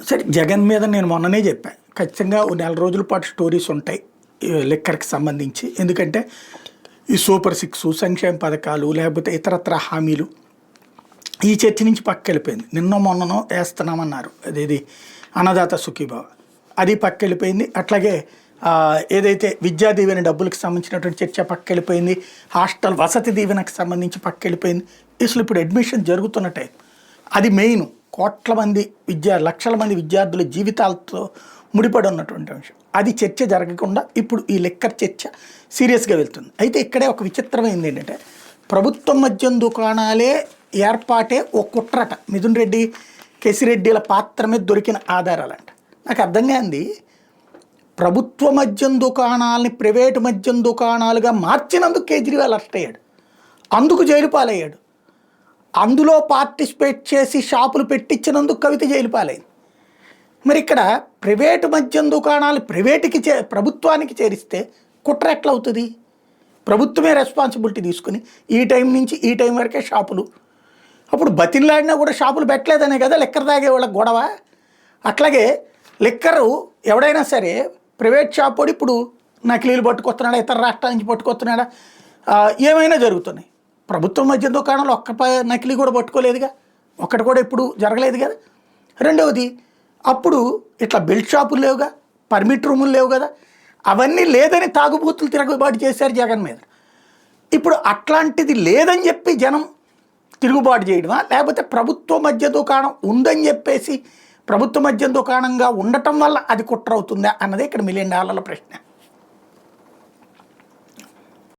సరే జగన్ మీద నేను మొన్ననే చెప్పాను, ఖచ్చితంగా ఓ నెల రోజుల పాటు స్టోరీస్ ఉంటాయి ఈ లిక్కర్కి సంబంధించి. ఎందుకంటే ఈ సూపర్ సిక్స్ సంక్షేమ పథకాలు లేకపోతే ఇతరత్ర హామీలు ఈ చర్చ నుంచి పక్కకి వెళ్ళిపోయింది. నిన్న మొన్ననో వేస్తున్నామన్నారు, అదేది అన్నదాత సుఖీభావ, అది పక్కకి వెళ్ళిపోయింది. అట్లాగే ఏదైతే విద్యా దీవెన డబ్బులకు సంబంధించినటువంటి చర్చ పక్కకి వెళ్ళిపోయింది. హాస్టల్ వసతి దీవెనకు సంబంధించి పక్కకి వెళ్ళిపోయింది. అసలు ఇప్పుడు అడ్మిషన్ జరుగుతున్న టైం అది మెయిన్. కోట్ల మంది లక్షల మంది విద్యార్థుల జీవితాలతో ముడిపడి ఉన్నటువంటి అంశం. అది చర్చ జరగకుండా ఇప్పుడు ఈ లిక్కర్ చర్చ సీరియస్గా వెళ్తుంది. అయితే ఇక్కడే ఒక విచిత్రమైంది ఏంటంటే, ప్రభుత్వం మద్యం దుకాణాలే ఏర్పాటే ఒక కుట్రట. మిథున్ రెడ్డి, కేసిరెడ్డిల పాత్ర మీద దొరికిన ఆధారాలంట. నాకు అర్థం కాంది, ప్రభుత్వ మద్యం దుకాణాలని ప్రైవేటు మద్యం దుకాణాలుగా మార్చినందుకు కేజ్రీవాల్ అరెస్ట్ అయ్యాడు, అందుకు జైలు పాలయ్యాడు. అందులో పార్టిసిపేట్ చేసి షాపులు పెట్టించినందుకు కవిత జైలు పాలైంది. మరి ఇక్కడ ప్రైవేటు మద్యం దుకాణాలు ప్రభుత్వానికి చేరిస్తే కుట్ర ఎట్లా అవుతుంది? ప్రభుత్వమే రెస్పాన్సిబిలిటీ తీసుకుని ఈ టైం నుంచి ఈ టైం వరకే షాపులు, అప్పుడు బతిన్లాడినా కూడా షాపులు పెట్టలేదనే కదా లిక్కర్ తాగే వాళ్ళకి గొడవ. అట్లాగే లిక్కరు ఎవడైనా సరే ప్రైవేట్ షాప్ వాడు ఇప్పుడు నకిలీలు పట్టుకొస్తున్నాడా, ఇతర రాష్ట్రాల నుంచి పట్టుకొస్తున్నాడా, ఏమైనా జరుగుతున్నాయి. ప్రభుత్వ మద్యం దుకాణాలు ఒక్క నకిలీ కూడా పట్టుకోలేదుగా, ఒక్కటి కూడా ఇప్పుడు జరగలేదు కదా. రెండవది, అప్పుడు ఇట్లా బెల్ట్ షాపులు లేవుగా, పర్మిట్ రూములు లేవు కదా, అవన్నీ లేదని తాగుబోతులు తిరుగుబాటు చేశారు జగన్ మీద. ఇప్పుడు అట్లాంటిది లేదని చెప్పి జనం తిరుగుబాటు చేయడమా, లేకపోతే ప్రభుత్వ మద్య దుకాణం ఉందని చెప్పేసి ప్రభుత్వ మద్యం దుకాణంగా ఉండటం వల్ల అది కుట్ర అవుతుందా అన్నదే ఇక్కడ $1 మిలియన్ ప్రశ్న.